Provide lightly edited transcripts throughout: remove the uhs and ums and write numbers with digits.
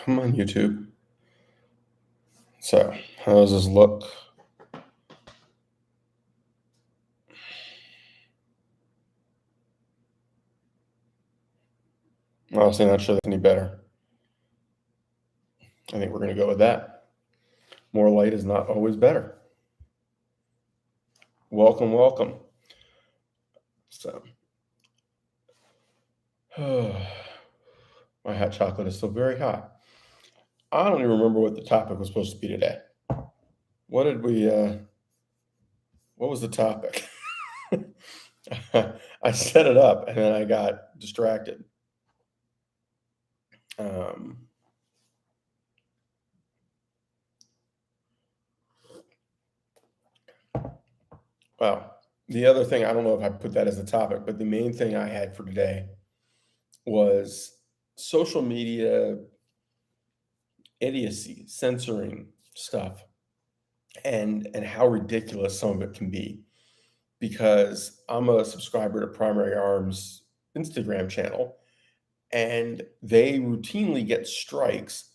I'm on YouTube. So, how does this look? Honestly, not sure that's any better. I think we're going to go with that. More light is not always better. Welcome, welcome. So, my hot chocolate is still very hot. I don't even remember what the topic was supposed to be today. What did we, what was the topic? I set it up and then I got distracted. Um, well, the other thing, I don't know if I put that as a topic, but the main thing I had for today was social media idiocy, censoring stuff, and how ridiculous some of it can be. Because I'm a subscriber to Primary Arms Instagram channel, and they routinely get strikes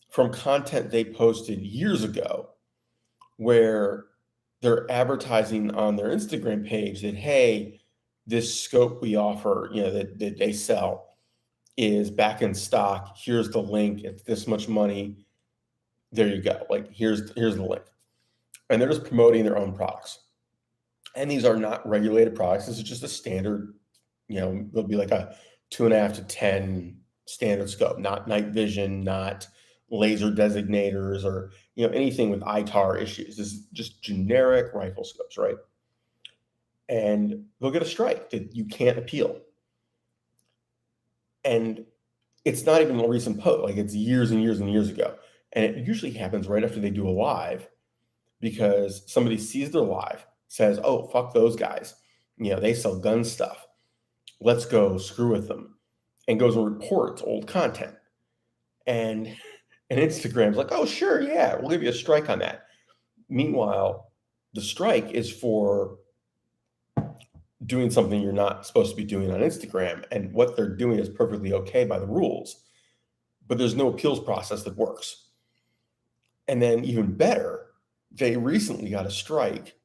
from content they posted years ago where they're advertising on their Instagram page that, hey, this scope we offer, that they sell is back in stock. Here's the link. It's this much money. There you go. Like here's the link. And they're just promoting their own products. And these are not regulated products. This is just a standard, there'll be like a 2.5 to 10 standard scope, not night vision, not laser designators or anything with ITAR issues. This is just generic rifle scopes, right? And they'll get a strike that you can't appeal. And it's not even a recent post, like it's years and years and years ago. And it usually happens right after they do a live because somebody sees their live, says, oh, fuck those guys. They sell gun stuff. Let's go screw with them. And goes and reports old content. And Instagram's like, oh, sure, yeah, we'll give you a strike on that. Meanwhile, the strike is for doing something you're not supposed to be doing on Instagram. And what they're doing is perfectly okay by the rules. But there's no appeals process that works. And then even better, they recently got a strike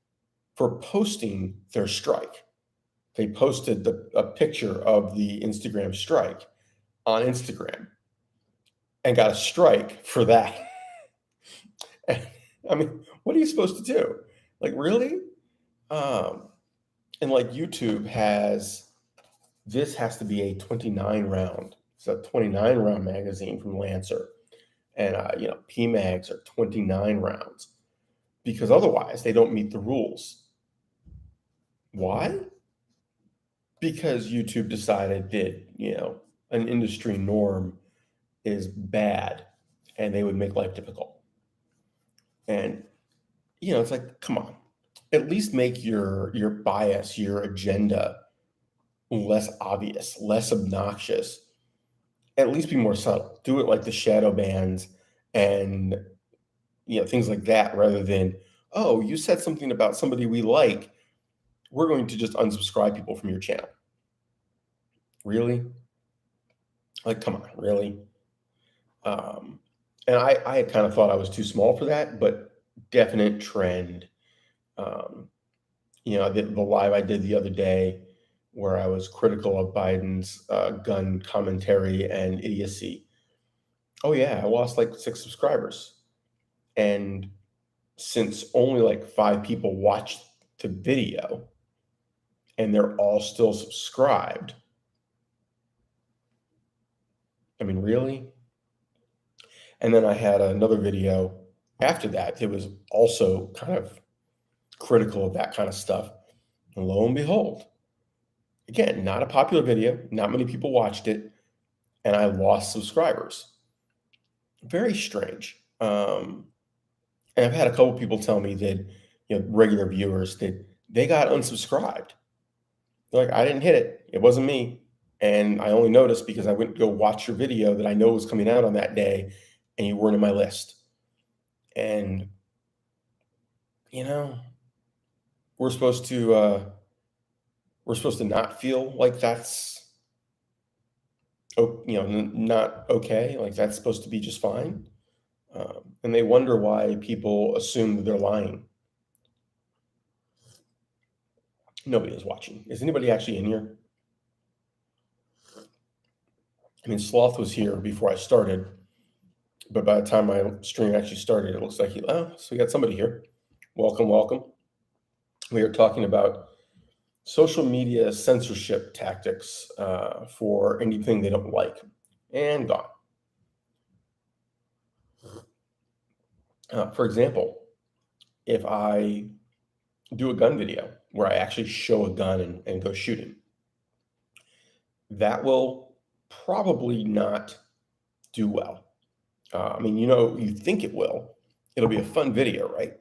for posting their strike. They posted a picture of the Instagram strike on Instagram and got a strike for that. And, I mean, what are you supposed to do? Like, really? And like YouTube this has to be a 29 round. It's a 29 round magazine from Lancer. And, PMags are 29 rounds because otherwise they don't meet the rules. Why? Because YouTube decided that, an industry norm is bad and they would make life difficult. And, it's like, come on, at least make your bias, your agenda less obvious, less obnoxious, at least be more subtle. Do it like the shadow bans and, things like that rather than, oh, you said something about somebody we like. We're going to just unsubscribe people from your channel. Really? Like, come on, really? And I had kind of thought I was too small for that, but definite trend. The live I did the other day where I was critical of Biden's gun commentary and idiocy. Oh yeah, I lost like 6 subscribers. And since only like 5 people watched the video and they're all still subscribed, I mean, really? And then I had another video after that. It was also kind of critical of that kind of stuff. And lo and behold, again, not a popular video, not many people watched it, and I lost subscribers. Very strange. And I've had a couple people tell me that, regular viewers, that they got unsubscribed. They're like, I didn't hit it. It wasn't me. And I only noticed because I went to go watch your video that I know was coming out on that day and you weren't in my list. And, we're supposed to not feel like that's not okay. Like that's supposed to be just fine. And they wonder why people assume that they're lying. Nobody is watching. Is anybody actually in here? I mean, Sloth was here before I started, but by the time my stream actually started, it looks like so we got somebody here. Welcome, welcome. We are talking about social media censorship tactics for anything they don't like, and gone. For example, if I do a gun video where I actually show a gun and go shooting, that will probably not do well. I mean, you think it will. It'll be a fun video, right?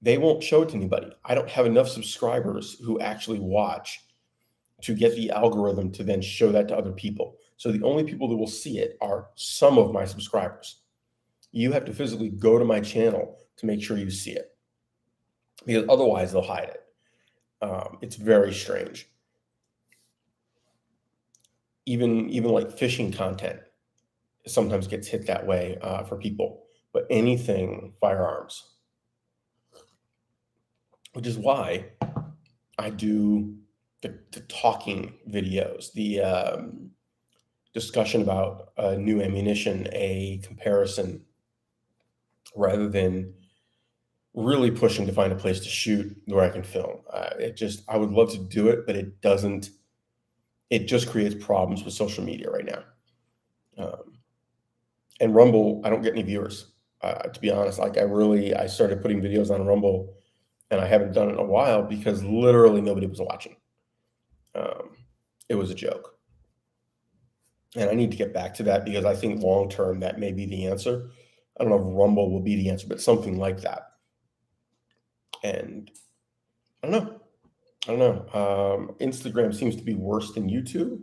They won't show it to anybody. I don't have enough subscribers who actually watch to get the algorithm to then show that to other people. So the only people that will see it are some of my subscribers. You have to physically go to my channel to make sure you see it, because otherwise they'll hide it. It's very strange. Even like fishing content sometimes gets hit that way for people, but anything firearms, which is why I do the talking videos, the discussion about new ammunition, a comparison, rather than really pushing to find a place to shoot where I can film. I would love to do it, but it doesn't. It just creates problems with social media right now. And Rumble, I don't get any viewers. To be honest, like I started putting videos on Rumble, and I haven't done it in a while because literally nobody was watching. It was a joke. And I need to get back to that because I think long term that may be the answer. I don't know if Rumble will be the answer, but something like that. And I don't know. Instagram seems to be worse than YouTube.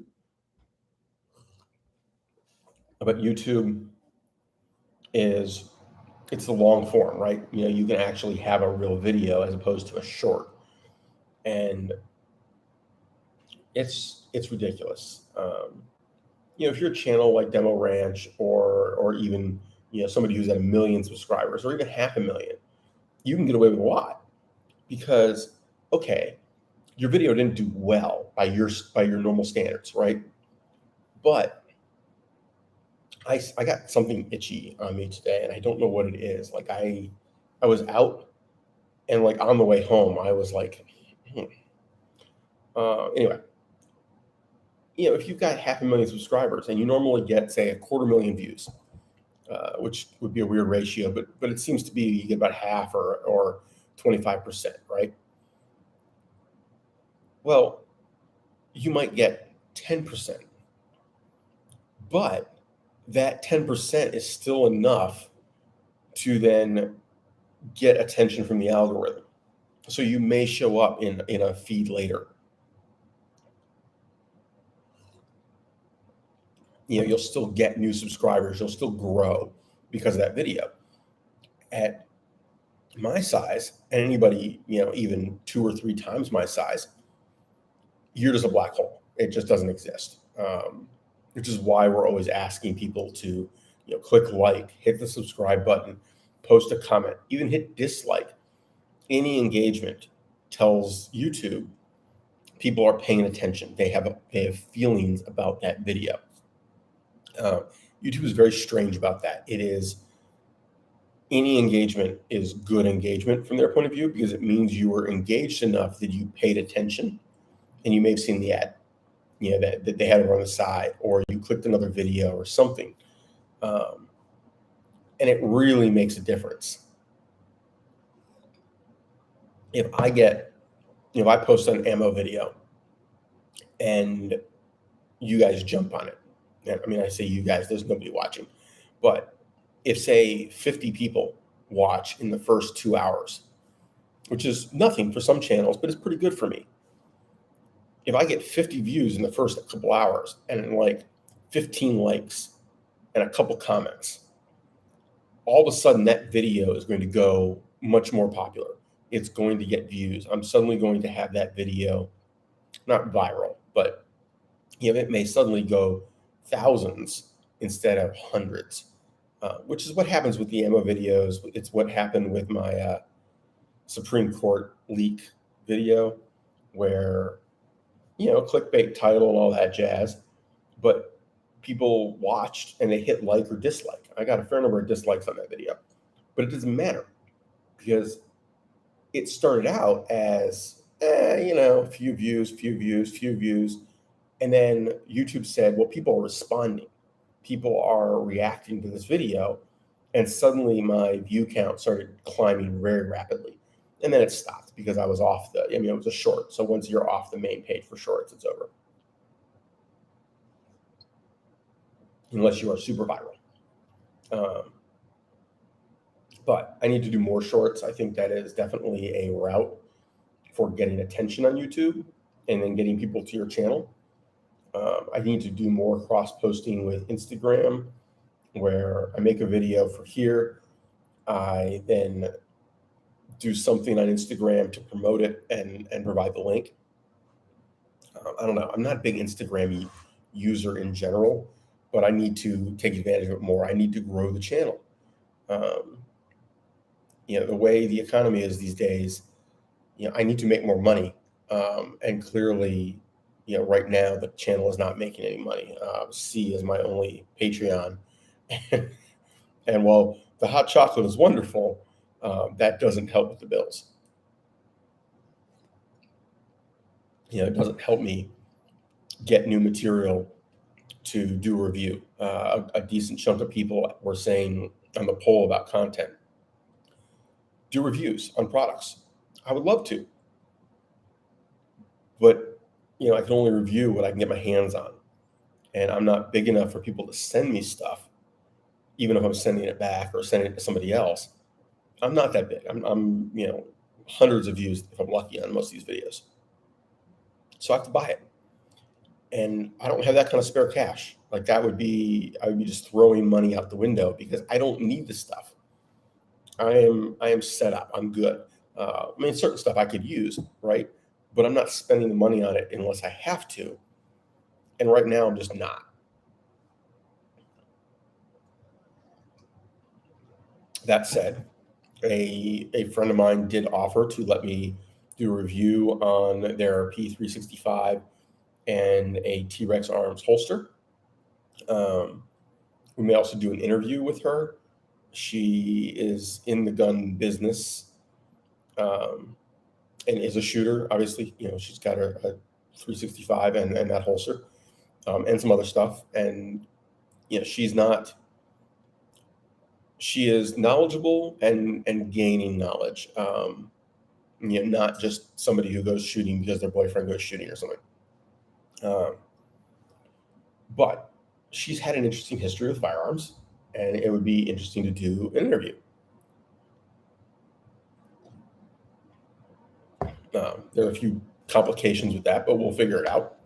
But YouTube it's the long form, right? You can actually have a real video as opposed to a short. And it's ridiculous. If you're a channel like Demo Ranch or even somebody who's at 1 million subscribers or even 500,000, you can get away with a lot because your video didn't do well by your normal standards, right? But I got something itchy on me today, and I don't know what it is. Like I was out, and like on the way home, I was like, anyway. If you've got 500,000 subscribers and you normally get, say, 250,000 views, which would be a weird ratio, but it seems to be you get about half or 25%, right? Well, you might get 10%, but that 10% is still enough to then get attention from the algorithm. So you may show up in a feed later. You'll still get new subscribers. You'll still grow because of that video. At my size, and anybody, even 2 or 3 times my size, you're just a black hole. It just doesn't exist. Which is why we're always asking people to, click like, hit the subscribe button, post a comment, even hit dislike. Any engagement tells YouTube people are paying attention. They have feelings about that video. YouTube is very strange about that. It is any engagement is good engagement from their point of view because it means you were engaged enough that you paid attention and you may have seen the ad, that they had it on the side, or you clicked another video or something. And it really makes a difference. If I post an ammo video and you guys jump on it, I mean, I say you guys, there's nobody watching, but if say 50 people watch in the first 2 hours, which is nothing for some channels, but it's pretty good for me. If I get 50 views in the first couple hours and like 15 likes and a couple comments, all of a sudden that video is going to go much more popular. It's going to get views. I'm suddenly going to have that video, not viral, but it may suddenly go thousands instead of hundreds, which is what happens with the ammo videos. It's what happened with my Supreme Court leak video, where, clickbait title and all that jazz, but people watched and they hit like or dislike. I got a fair number of dislikes on that video, but it doesn't matter because it started out as, few views, few views, few views. And then YouTube said, well, people are responding. People are reacting to this video. And suddenly my view count started climbing very rapidly. And then it stopped because I was off it was a short. So once you're off the main page for shorts, it's over. Unless you are super viral. But I need to do more shorts. I think that is definitely a route for getting attention on YouTube and then getting people to your channel. I need to do more cross-posting with Instagram, where I make a video for here. I then do something on Instagram to promote it and provide the link. I don't know. I'm not a big Instagram user in general, but I need to take advantage of it more. I need to grow the channel. The way the economy is these days, I need to make more money. And clearly, right now the channel is not making any money. C is my only Patreon. And while the hot chocolate is wonderful, that doesn't help with the bills. It doesn't help me get new material to do a review. A decent chunk of people were saying on the poll about content, do reviews on products. I would love to, but I can only review what I can get my hands on, and I'm not big enough for people to send me stuff, even if I'm sending it back or sending it to somebody else. I'm not that big. I'm hundreds of views if I'm lucky on most of these videos, so I have to buy it, and I don't have that kind of spare cash. Like I would be just throwing money out the window because I don't need this stuff. I am set up. I'm good. Certain stuff I could use, right? But I'm not spending the money on it unless I have to. And right now I'm just not. That said, a friend of mine did offer to let me do a review on their P365 and a T-Rex Arms holster. We may also do an interview with her. She is in the gun business and is a shooter. Obviously, she's got a 365 and that holster and some other stuff. And she is knowledgeable and gaining knowledge. Not just somebody who goes shooting because their boyfriend goes shooting or something. But she's had an interesting history with firearms, and it would be interesting to do an interview. There are a few complications with that, but we'll figure it out.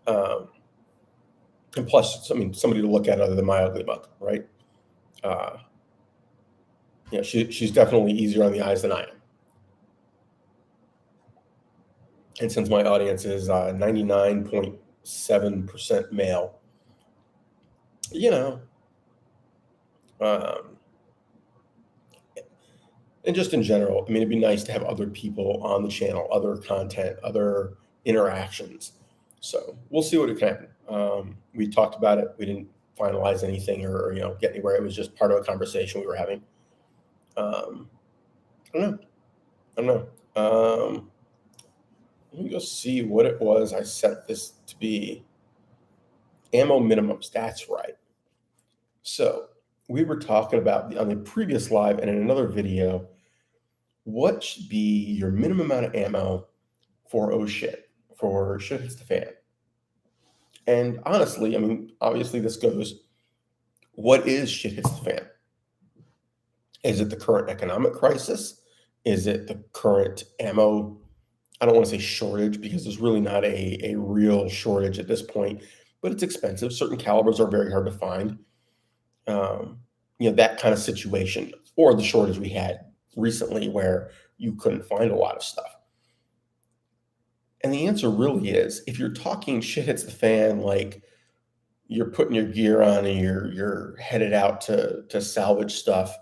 And plus, somebody to look at other than my ugly mug, right? She's definitely easier on the eyes than I am. And since my audience is 99.7% male, and just in general, it'd be nice to have other people on the channel, other content, other interactions. So we'll see what it can happen. We talked about it. We didn't finalize anything or get anywhere. It was just part of a conversation we were having. I don't know. Let me go see what it was I set this to be. Ammo minimums. That's right. So we were talking about on the previous live and in another video, what should be your minimum amount of ammo for for shit hits the fan. And honestly, obviously this goes, what is shit hits the fan? Is it the current economic crisis? Is it the current ammo? I don't want to say shortage because there's really not a real shortage at this point, but it's expensive. Certain calibers are very hard to find. That kind of situation, or the shortage we had recently where you couldn't find a lot of stuff. And the answer really is, if you're talking shit hits the fan, like you're putting your gear on and you're headed out to salvage stuff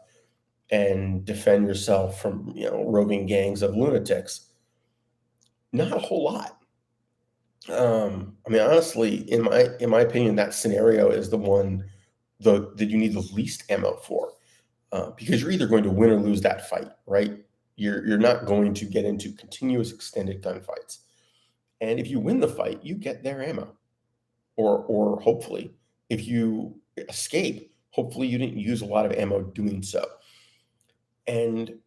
and defend yourself from, roving gangs of lunatics. Not a whole lot. I mean, honestly, in my opinion, that scenario is the one that you need the least ammo for, because you're either going to win or lose that fight, right? You're not going to get into continuous extended gunfights, and if you win the fight, you get their ammo, or hopefully, if you escape, hopefully you didn't use a lot of ammo doing so. And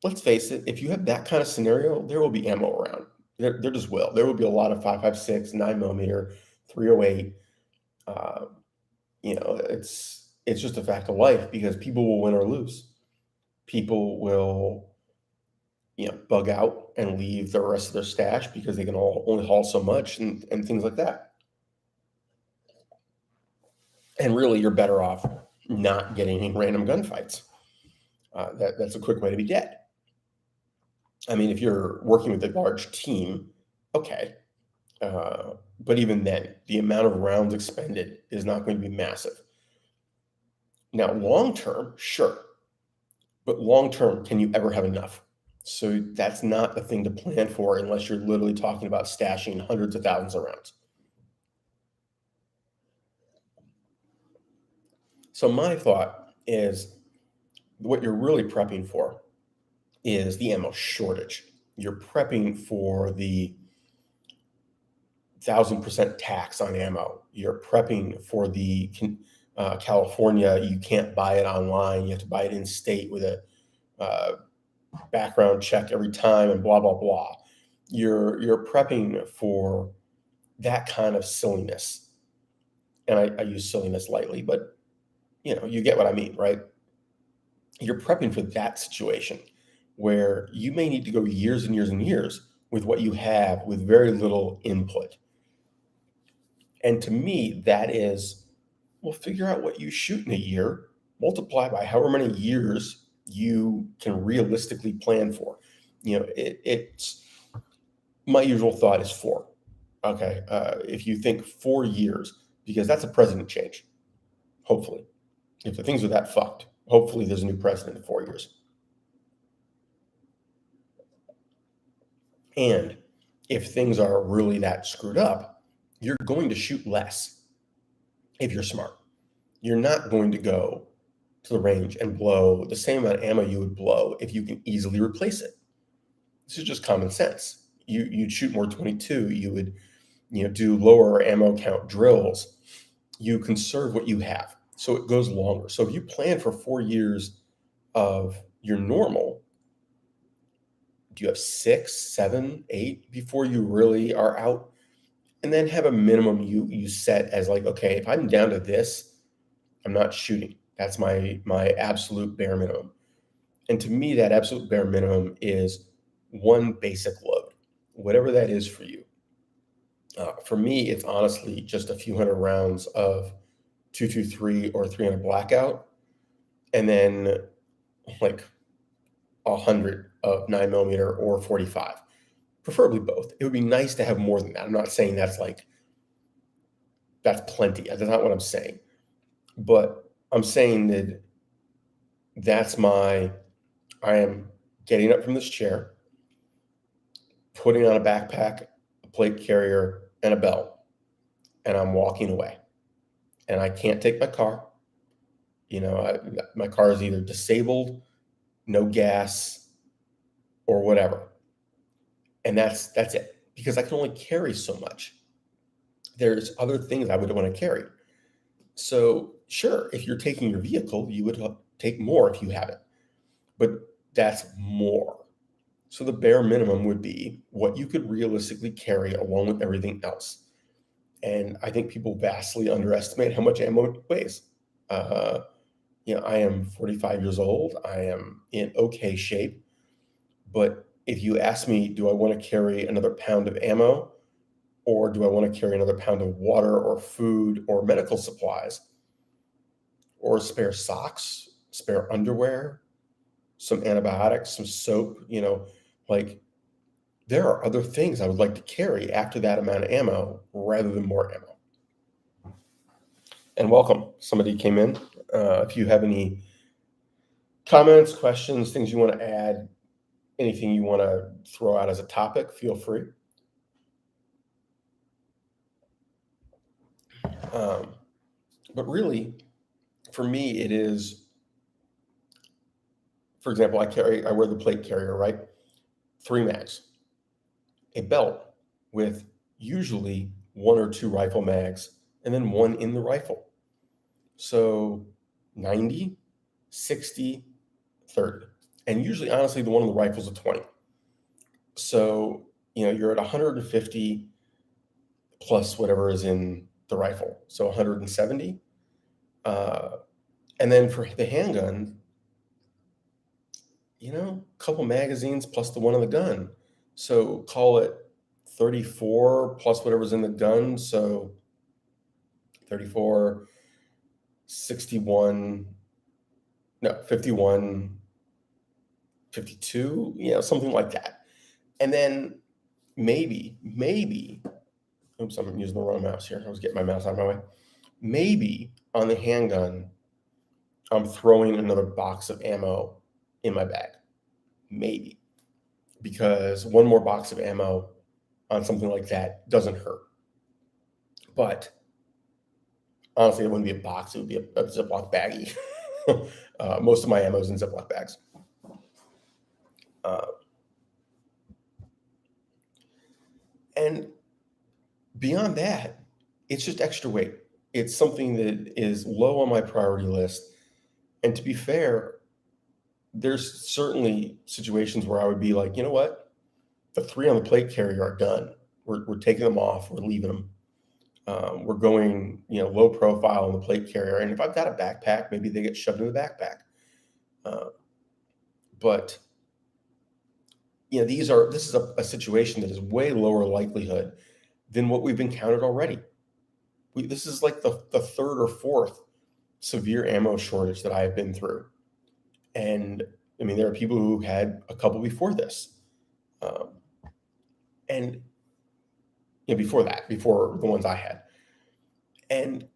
let's face it, if you have that kind of scenario, there will be ammo around. There just will. There will be a lot of 5.56, 9 millimeter, 308. Uh, it's just a fact of life because people will win or lose. People will, bug out and leave the rest of their stash because they can only haul so much and things like that. And really, you're better off not getting in random gunfights. That's a quick way to be dead. I mean, if you're working with a large team, okay. But even then, the amount of rounds expended is not going to be massive. Now, long term, sure. But long term, can you ever have enough? So that's not the thing to plan for unless you're literally talking about stashing hundreds of thousands of rounds. So my thought is what you're really prepping for is the ammo shortage. You're prepping for the 1,000% tax on ammo. You're prepping for the California, you can't buy it online. You have to buy it in state with a background check every time and blah, blah, blah. You're prepping for that kind of silliness. And I use silliness lightly, but you get what I mean, right? You're prepping for that situation where you may need to go years and years and years with what you have with very little input. And to me, that is, well, figure out what you shoot in a year, multiply by however many years you can realistically plan for. It's my usual thought is 4. Okay, if you think 4 years, because that's a president change. Hopefully, if the things are that fucked, hopefully there's a new president in 4 years. And if things are really that screwed up, you're going to shoot less if you're smart. You're not going to go to the range and blow the same amount of ammo you would blow if you can easily replace it. This is just common sense. You'd shoot more 22. You would, do lower ammo count drills. You conserve what you have, so it goes longer. So if you plan for 4 years of your normal, do you have 6, 7, 8 before you really are out? And then have a minimum you set as like, okay, if I'm down to this, I'm not shooting. That's my absolute bare minimum. And to me, that absolute bare minimum is one basic load, whatever that is for you. For me, it's honestly just a few hundred rounds of 223 or 300 blackout, and then like 100 of 9 millimeter or 45, preferably both. It would be nice to have more than that. I'm not saying that's plenty. That's not what I'm saying. But I'm saying that I am getting up from this chair, putting on a backpack, a plate carrier, and a belt, and I'm walking away. And I can't take my car. My car is either disabled, no gas, or whatever. And that's it, because I can only carry so much. There's other things I would want to carry. So sure, if you're taking your vehicle, you would take more if you have it, but that's more. So the bare minimum would be what you could realistically carry along with everything else. And I think people vastly underestimate how much ammo it weighs. I am 45 years old. I am in okay shape. But if you ask me, do I want to carry another pound of ammo, or do I want to carry another pound of water or food or medical supplies, or spare socks, spare underwear, some antibiotics, some soap, there are other things I would like to carry after that amount of ammo rather than more ammo. and welcome. Somebody came in. If you have any comments, questions, things you want to add, anything you want to throw out as a topic, feel free. But really, for me, it is, for example, I wear the plate carrier, right? 3 mags, a belt with usually 1 or 2 rifle mags, and then one in the rifle. So 90, 60, 30. And usually, honestly, the one in the rifle is a 20. So, you're at 150 plus whatever is in the rifle. So 170. And then for the handgun, a couple magazines plus the one in the gun. So call it 34 plus whatever's in the gun. So 34, 61, no, 51, 52, something like that. And then maybe, oops, I'm using the wrong mouse here. I was getting my mouse out of my way. Maybe on the handgun, I'm throwing another box of ammo in my bag. Maybe. Because one more box of ammo on something like that doesn't hurt. But honestly, it wouldn't be a box. It would be a Ziploc baggie. Most of my ammo is in Ziploc bags. And beyond that, it's just extra weight. It's something that is low on my priority list. And to be fair, there's certainly situations where I would be like, you know what? The 3 on the plate carrier are done. We're taking them off. We're leaving them. We're going, low profile on the plate carrier. And if I've got a backpack, maybe they get shoved in the backpack. But this is a situation that is way lower likelihood than what we've encountered already. This is like the 3rd or 4th severe ammo shortage that I have been through. And I mean, there are people who had a couple before this. And before the ones I had. And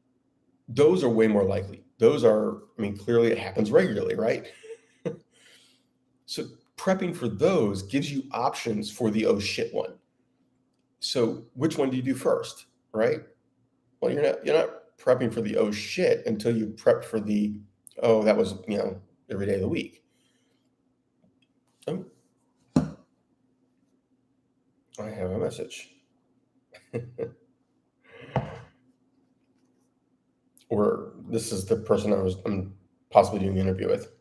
those are way more likely. Clearly it happens regularly, right? So prepping for those gives you options for the oh shit one. So which one do you do first, right? Well, you're not prepping for the oh shit until you prep for the, oh, that was, every day of the week. Oh, I have a message. Or this is the person I'm possibly doing the interview with.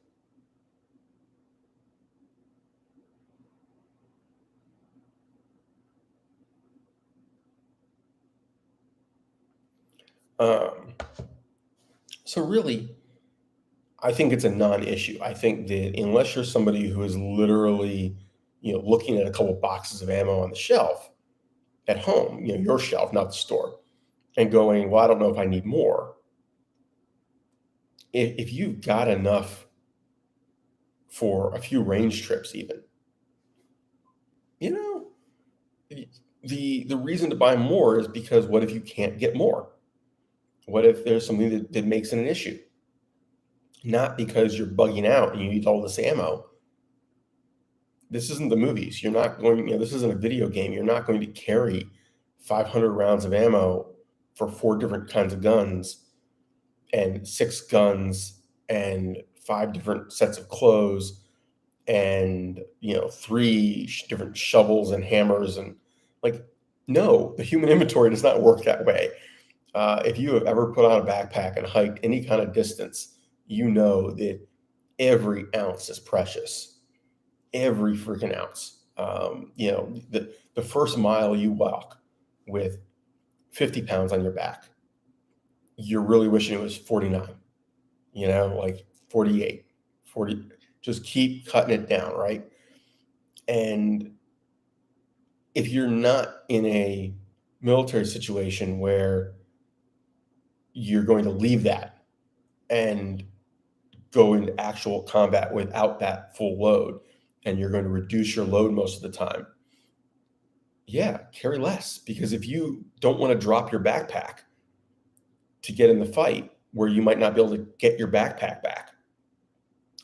So really, I think it's a non-issue. I think that unless you're somebody who is literally, looking at a couple boxes of ammo on the shelf at home, your shelf, not the store, and going, well, I don't know if I need more. If you've got enough for a few range trips, even, the reason to buy more is because what if you can't get more? What if there's something that makes it an issue? Not because you're bugging out and you need all this ammo. This isn't the movies. You're not going, this isn't a video game. You're not going to carry 500 rounds of ammo for 4 different kinds of guns and 6 guns and 5 different sets of clothes and, 3 different shovels and hammers. And no, the human inventory does not work that way. If you have ever put on a backpack and hiked any kind of distance, you know that every ounce is precious. Every freaking ounce. The first mile you walk with 50 pounds on your back, you're really wishing it was 49, 48, 40, just keep cutting it down, right? And if you're not in a military situation where you're going to leave that and go into actual combat without that full load, and you're going to reduce your load most of the time, carry less. Because if you don't want to drop your backpack to get in the fight where you might not be able to get your backpack back.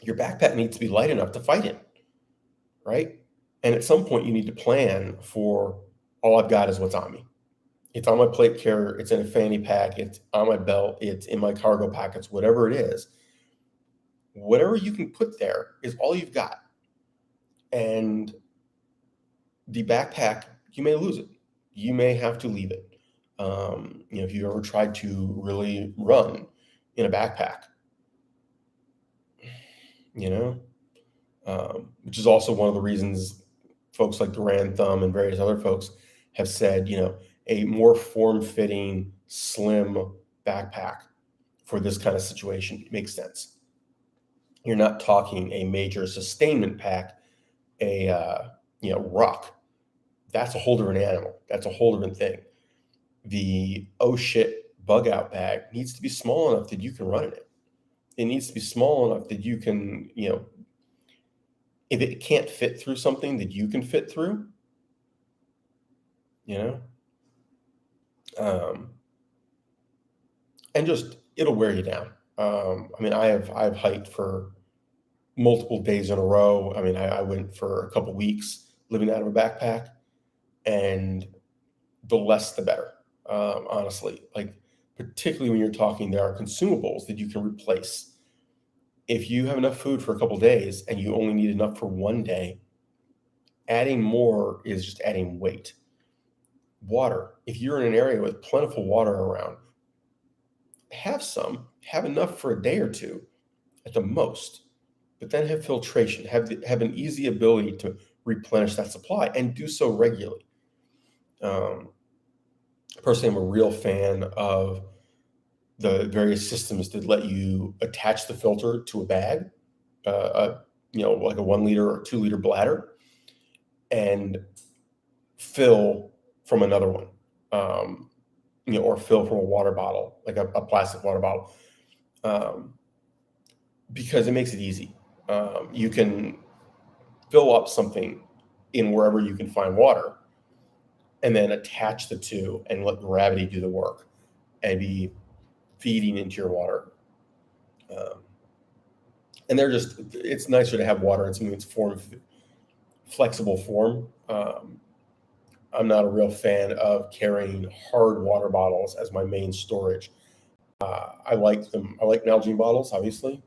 Your backpack needs to be light enough to fight in, right? And at some point, you need to plan for all I've got is what's on me. It's on my plate carrier, it's in a fanny pack, it's on my belt, it's in my cargo pockets, whatever it is. Whatever you can put there is all you've got. And the backpack, you may lose it. You may have to leave it. If you ever tried to really run in a backpack, which is also one of the reasons folks like Duran Thumb and various other folks have said, a more form-fitting, slim backpack for this kind of situation makes sense. You're not talking a major sustainment pack, a ruck. That's a whole different animal. That's a whole different thing. The oh shit bug out bag needs to be small enough that you can run in it. It needs to be small enough that you can, if it can't fit through something that you can fit through, and just it'll wear you down. I've hiked for multiple days in a row. I went for a couple weeks living out of a backpack, and the less the better. Honestly, particularly when you're talking, there are consumables that you can replace. If you have enough food for a couple days and you only need enough for one day, adding more is just adding weight. Water. If you're in an area with plentiful water around, have enough for a day or two at the most, but then have filtration, have an easy ability to replenish that supply and do so regularly. Personally, I'm a real fan of the various systems that let you attach the filter to a bag, like a 1 liter or 2 liter bladder, and fill from another one, or fill from a water bottle, like a plastic water bottle, because it makes it easy. You can fill up something in wherever you can find water, and then attach the two and let gravity do the work and be feeding into your water. And it's nicer to have water in something that's flexible form. I'm not a real fan of carrying hard water bottles as my main storage. I like them. I like Nalgene bottles, obviously.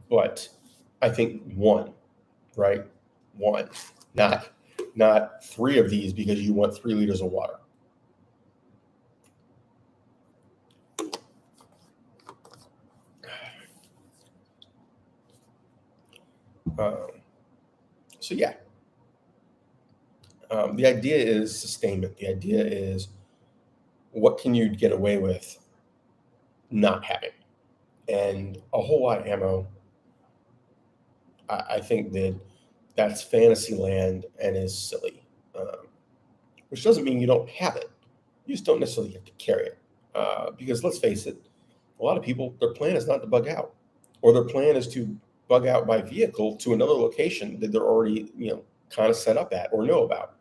But I think one, right? One, not 3 of these because you want 3 liters of water. So yeah, the idea is sustainment. The idea is what can you get away with not having? And a whole lot of ammo, I think that's fantasy land and is silly, which doesn't mean you don't have it. You just don't necessarily have to carry it. Because let's face it, a lot of people, their plan is not to bug out, or their plan is to bug out by vehicle to another location that they're already, kind of set up at or know about.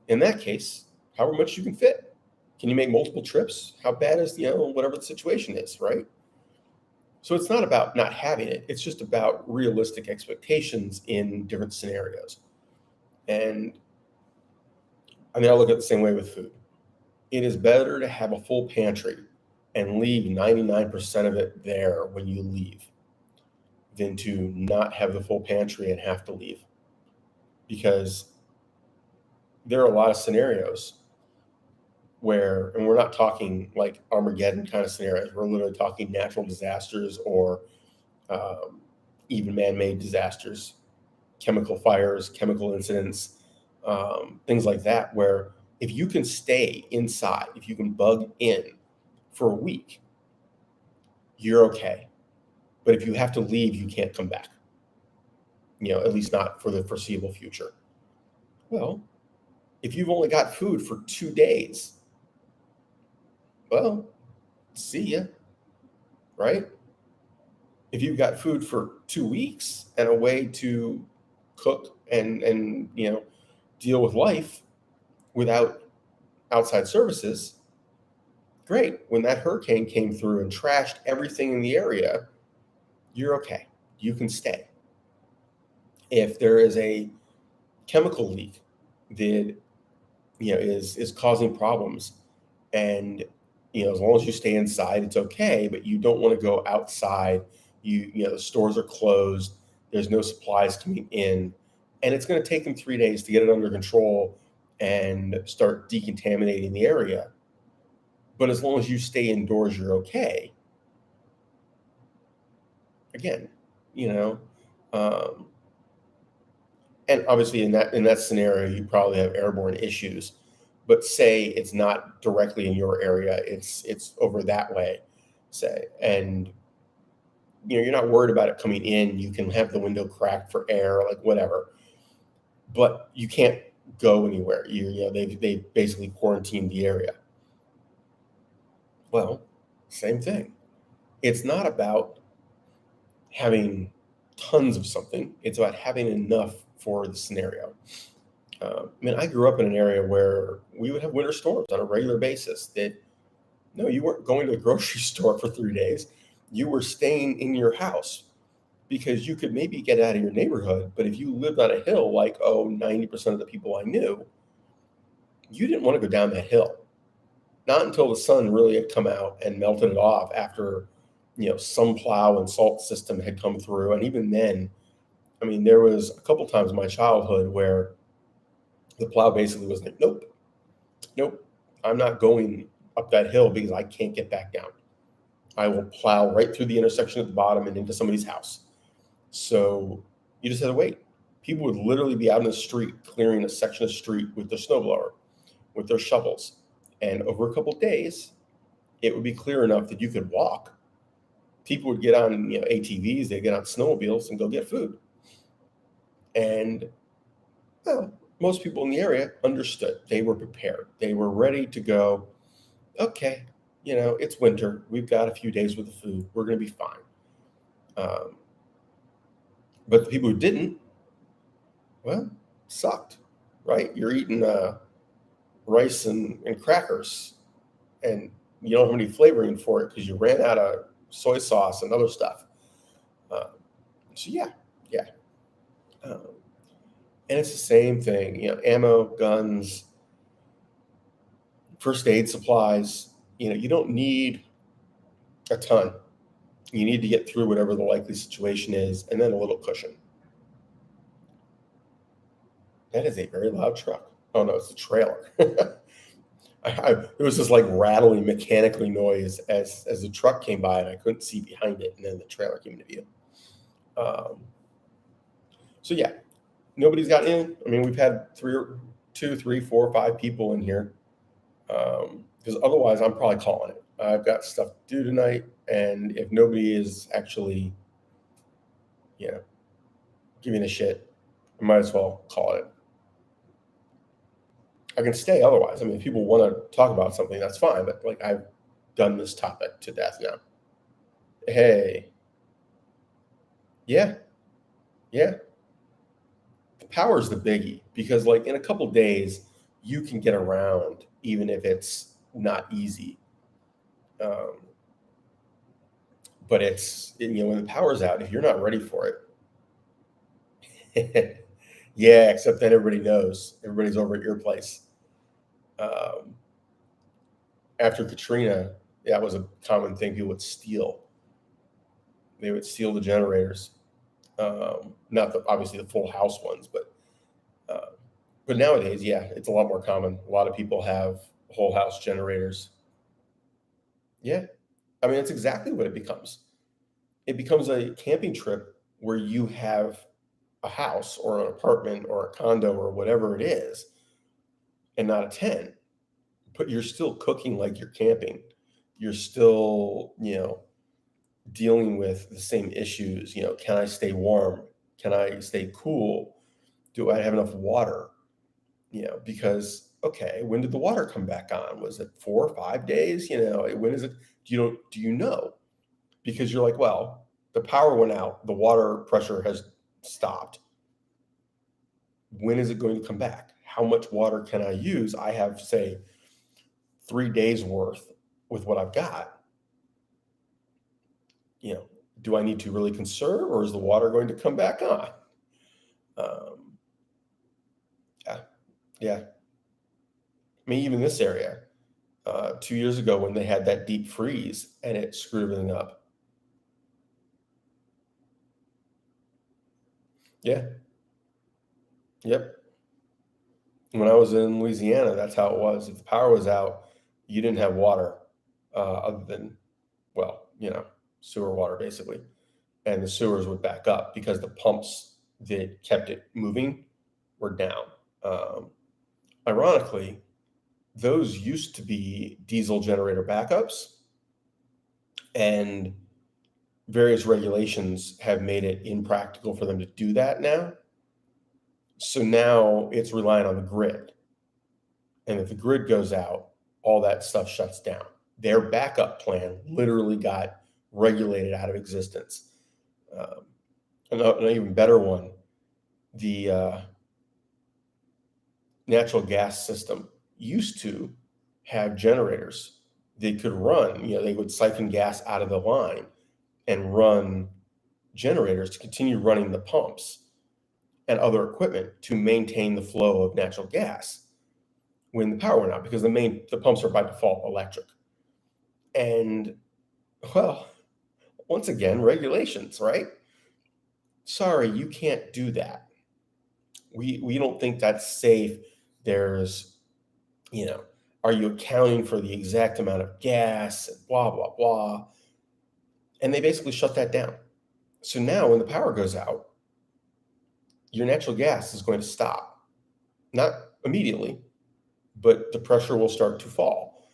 In that case, however much you can fit. Can you make multiple trips? How bad is, whatever the situation is, right? So it's not about not having it. It's just about realistic expectations in different scenarios. And I look at it the same way with food. It is better to have a full pantry and leave 99% of it there when you leave than to not have the full pantry and have to leave. Because there are a lot of scenarios where, and we're not talking like Armageddon kind of scenarios, we're literally talking natural disasters or even man-made disasters, chemical fires, chemical incidents, things like that, where if you can stay inside, if you can bug in for a week, you're okay. But if you have to leave, you can't come back, at least not for the foreseeable future. Well, if you've only got food for 2 days, well, see ya, right? If you've got food for 2 weeks and a way to cook and deal with life without outside services, Great. When that hurricane came through and trashed everything in the area, you're okay. You can stay. If there is a chemical leak that is causing problems, and as long as you stay inside, it's okay. But you don't want to go outside. The stores are closed. There's no supplies coming in, and it's going to take them 3 days to get it under control and start decontaminating the area. But as long as you stay indoors, you're okay. Again, you know, um, and obviously in that scenario, you probably have airborne issues. But say it's not directly in your area; it's over that way, say, and you're not worried about it coming in. You can have the window cracked for air, like whatever, but you can't go anywhere. They basically quarantined the area. Well, same thing. It's not about having tons of something. It's about having enough for the scenario. I grew up in an area where we would have winter storms on a regular basis. That No, you weren't going to the grocery store for 3 days. You were staying in your house because you could maybe get out of your neighborhood. But if you lived on a hill, like 90% of the people I knew, you didn't want to go down that hill. Not until the sun really had come out and melted it off after some plow and salt system had come through. And even then, there was a couple times in my childhood where the plow basically was like, nope, nope, I'm not going up that hill because I can't get back down. I will plow right through the intersection at the bottom and into somebody's house. So you just had to wait. People would literally be out in the street clearing a section of street with their snowblower, with their shovels. And over a couple of days, it would be clear enough that you could walk. People would get on ATVs, they'd get on snowmobiles and go get food. And well, most people in the area understood. They were prepared. They were ready to go, okay, it's winter. We've got a few days worth of food. We're going to be fine. But the people who didn't, well, sucked, right? You're eating rice and crackers, and you don't have any flavoring for it because you ran out of soy sauce and other stuff. So yeah. Um, and it's the same thing, ammo, guns, first aid supplies. You don't need a ton. You need to get through whatever the likely situation is, and then a little cushion. That is a very loud truck. Oh no, it's a trailer. It was this like rattling mechanically noise as the truck came by, and I couldn't see behind it, and then the trailer came into view. So yeah, nobody's got in. We've had 2, 3, 4, 5 people in here, because otherwise I'm probably calling it. I've got stuff to do tonight, and if nobody is actually, giving a shit, I might as well call it. I can stay otherwise. If people want to talk about something, that's fine. But like, I've done this topic to death now. Hey, yeah, yeah. The power's the biggie, because like in a couple days you can get around even if it's not easy. But it's when the power's out, if you're not ready for it, yeah. Except then everybody knows. Everybody's over at your place. After Katrina, that was a common thing. People would steal. They would steal the generators. Not obviously the full house ones, but nowadays, yeah, it's a lot more common. A lot of people have whole house generators. Yeah, it's exactly what it becomes. It becomes a camping trip where you have a house or an apartment or a condo or whatever it is, and not a tent. But you're still cooking like you're camping. You're still, dealing with the same issues. Can I stay warm? Can I stay cool? Do I have enough water? Because okay, when did the water come back on? Was it 4 or 5 days? When is it? Do you know? Because you're like, well, the power went out, the water pressure has stopped. When is it going to come back? How much water can I use? I have, say, 3 days worth with what I've got, you know, do I need to really conserve, or is the water going to come back on? Um, yeah, yeah. I mean, even this area, 2 years ago when they had that deep freeze and it screwed everything up. Yeah, yep. When I was in Louisiana, that's how it was. If the power was out, you didn't have water, other than, well, sewer water basically. And the sewers would back up because the pumps that kept it moving were down. Um, Ironically, those used to be diesel generator backups, and various regulations have made it impractical for them to do that now. So now it's relying on the grid. And if the grid goes out, all that stuff shuts down. Their backup plan literally got regulated out of existence. Um, an even better one, the natural gas system used to have generators they could run. They would siphon gas out of the line and run generators to continue running the pumps and other equipment to maintain the flow of natural gas when the power went out, because the pumps are by default electric. And, well, once again, regulations, right? Sorry, you can't do that. We don't think that's safe. There's, you know, are you accounting for the exact amount of gas and blah blah blah? And they basically shut that down. So now when the power goes out, your natural gas is going to stop. Not immediately, but the pressure will start to fall.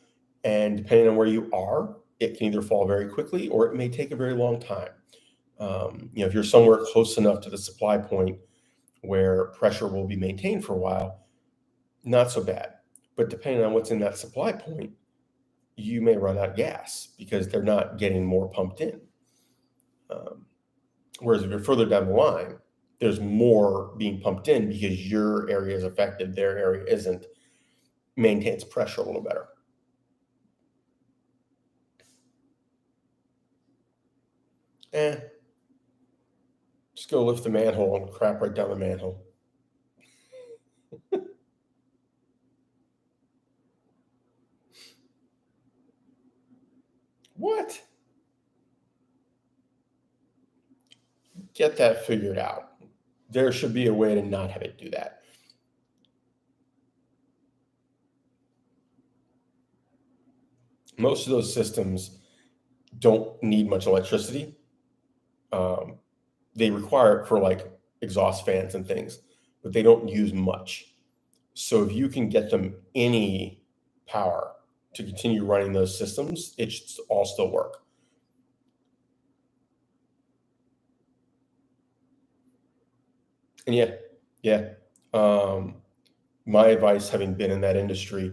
And depending on where you are, it can either fall very quickly or it may take a very long time. If you're somewhere close enough to the supply point where pressure will be maintained for a while, not so bad. But depending on what's in that supply point, you may run out of gas because they're not getting more pumped in. Um, Whereas if you're further down the line, there's more being pumped in because your area is affected, their area isn't, maintains pressure a little better. Eh, just go lift the manhole and crap right down the manhole. What? Get that figured out. There should be a way to not have it do that. Most of those systems don't need much electricity. Um, they require it for like exhaust fans and things, but they don't use much. So if you can get them any power to continue running those systems, it should all still work. And yeah, yeah. Um, my advice, having been in that industry,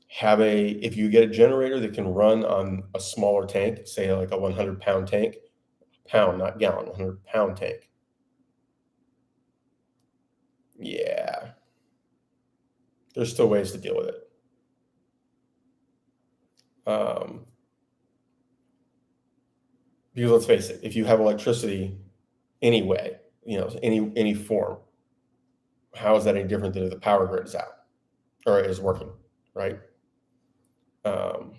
if you get a generator that can run on a smaller tank, say like a 100-pound tank, pound, not gallon, 100-pound tank. Yeah, there's still ways to deal with it. Um, because let's face it, if you have electricity anyway, any form, how is that any different than if the power grid is out or is working, right? Um,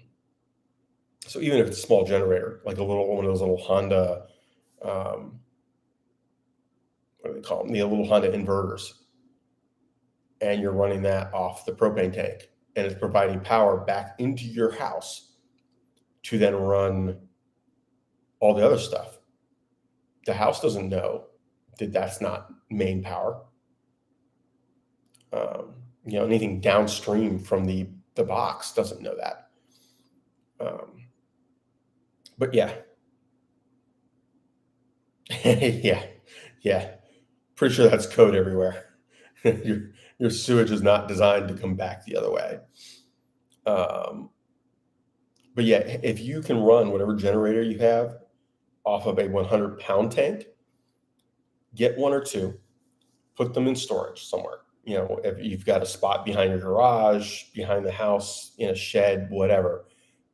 so even if it's a small generator, like one of those little Honda, um, what do they call them? The little Honda inverters, and you're running that off the propane tank, and it's providing power back into your house to then run all the other stuff. The house doesn't know that that's not main power. Anything downstream from the box doesn't know that. But yeah, yeah, yeah. Pretty sure that's code everywhere. your sewage is not designed to come back the other way. But yeah, if you can run whatever generator you have off of a 100-pound tank, get one or two, put them in storage somewhere. If you've got a spot behind your garage, behind the house, in a shed, whatever,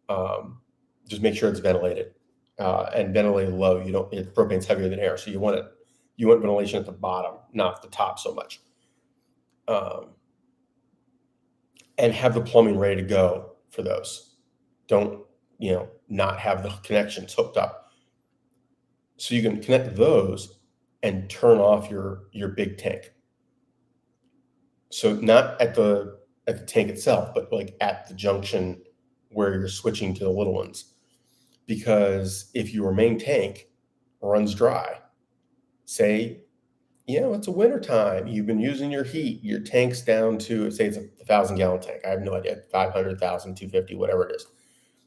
Um, just make sure it's ventilated and ventilated low. You don't propane's heavier than air, so you want ventilation at the bottom, not the top so much. Um, and have the plumbing ready to go for those. Don't not have the connections hooked up, so you can connect those and turn off your big tank. So not at the tank itself, but like at the junction where you're switching to the little ones. Because if your main tank runs dry, say, it's a winter time, you've been using your heat, your tank's down to, say it's a 1,000-gallon tank. I have no idea, 500,000, 250, whatever it is.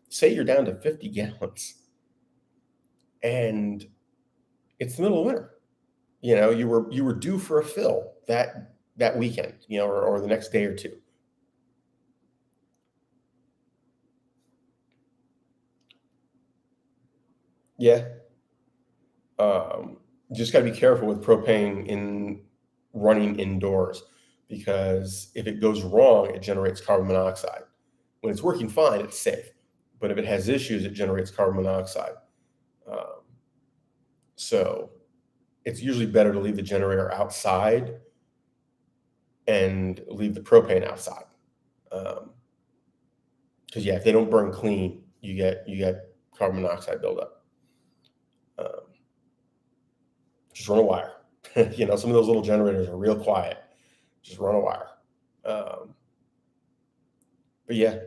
Say you're down to 50 gallons and it's the middle of winter. You were due for a fill that weekend, or the next day or two. Yeah. Just got to be careful with propane in running indoors, because if it goes wrong, it generates carbon monoxide. When it's working fine, it's safe. But if it has issues, it generates carbon monoxide. Um, so it's usually better to leave the generator outside and leave the propane outside. Because if they don't burn clean, you get carbon monoxide buildup. Um, just run a wire. Some of those little generators are real quiet. Just run a wire. But yeah,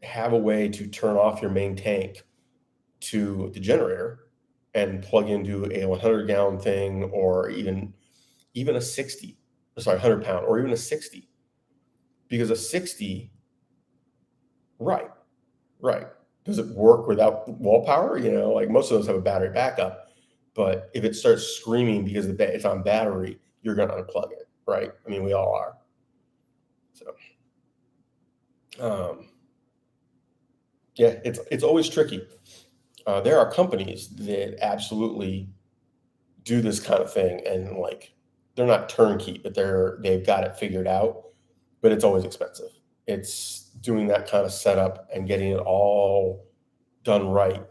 have a way to turn off your main tank to the generator and plug into a 100-gallon thing, or even a 60, sorry, 100-pound, or even a 60. Because a 60, right, right. Does it work without wall power? Like most of those have a battery backup. But if it starts screaming because it's on battery, you're going to unplug it, right? I mean, we all are. So, yeah, it's always tricky. There are companies that absolutely do this kind of thing, and like they're not turnkey, but they've got it figured out. But it's always expensive. It's doing that kind of setup and getting it all done right.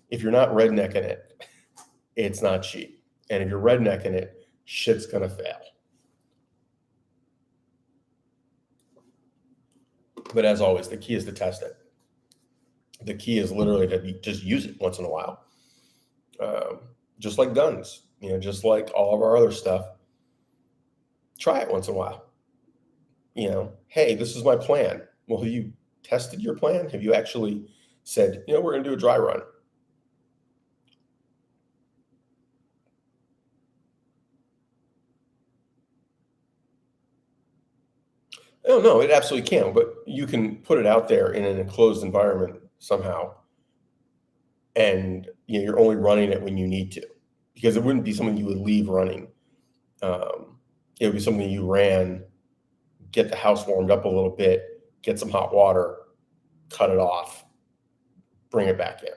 If you're not rednecking it, it's not cheap. And if you're rednecking it, shit's gonna fail. But as always, the key is to test it. The key is literally to just use it once in a while. Um, just like guns, just like all of our other stuff. Try it once in a while. Hey, this is my plan. Well, have you tested your plan? Have you actually said, we're going to do a dry run? Oh, no, it absolutely can, but you can put it out there in an enclosed environment somehow, and you're only running it when you need to, because it wouldn't be something you would leave running. Um, it would be something you ran, get the house warmed up a little bit, get some hot water, cut it off, bring it back in.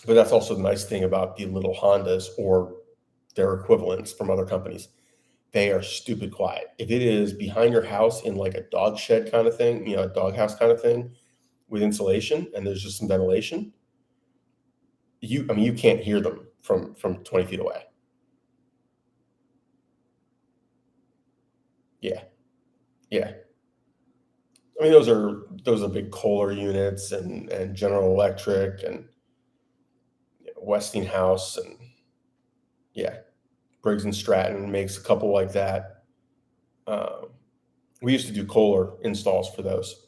But that's also the nice thing about the little Hondas or their equivalents from other companies. They are stupid quiet. If it is behind your house in like a dog shed kind of thing, a doghouse kind of thing with insulation, and there's just some ventilation, you can't hear them from 20 feet away. Yeah. Yeah. I mean, those are big Kohler units and General Electric and Westinghouse, and yeah, Briggs and Stratton makes a couple like that. Um, we used to do Kohler installs for those.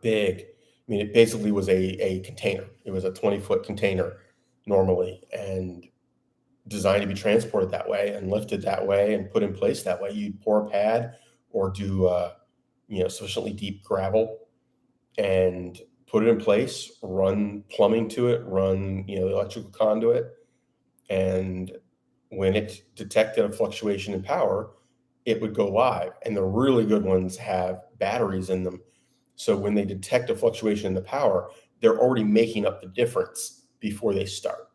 Big. I mean, it basically was a container. It was a 20-foot container normally, and designed to be transported that way and lifted that way and put in place that way. You'd pour a pad or do sufficiently deep gravel and put it in place, run plumbing to it, run electrical conduit, and when it detected a fluctuation in power, it would go live. And the really good ones have batteries in them, so when they detect a fluctuation in the power, they're already making up the difference before they start.